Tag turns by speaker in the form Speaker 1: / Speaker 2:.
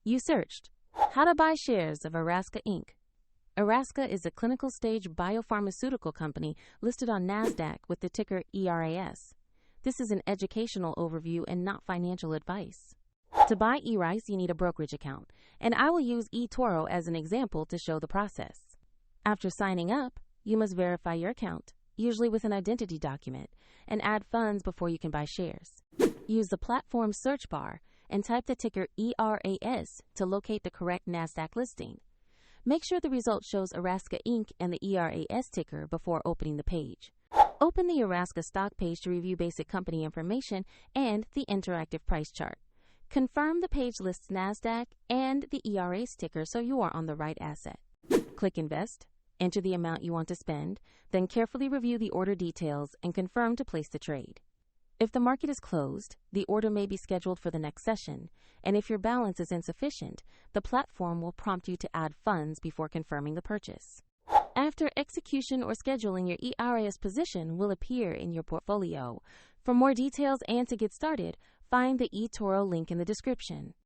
Speaker 1: You searched how to buy shares of Erasca Inc. Erasca is a clinical stage biopharmaceutical company listed on NASDAQ with the ticker ERAS. This is an educational overview and not financial advice. To buy ERAS, you need a brokerage account, and I will use eToro as an example to show the process. After signing up, you must verify your account, usually with an identity document, and add funds before you can buy shares. Use the platform search bar and type the ticker ERAS to locate the correct NASDAQ listing. Make sure the result shows Erasca Inc. and the ERAS ticker before opening the page. Open the Erasca stock page to review basic company information and the interactive price chart. Confirm the page lists NASDAQ and the ERAS ticker so you are on the right asset. Click Invest, enter the amount you want to spend, then carefully review the order details and confirm to place the trade. If the market is closed, the order may be scheduled for the next session, and if your balance is insufficient, the platform will prompt you to add funds before confirming the purchase. After execution or scheduling, your ERAS position will appear in your portfolio. For more details and to get started, find the eToro link in the description.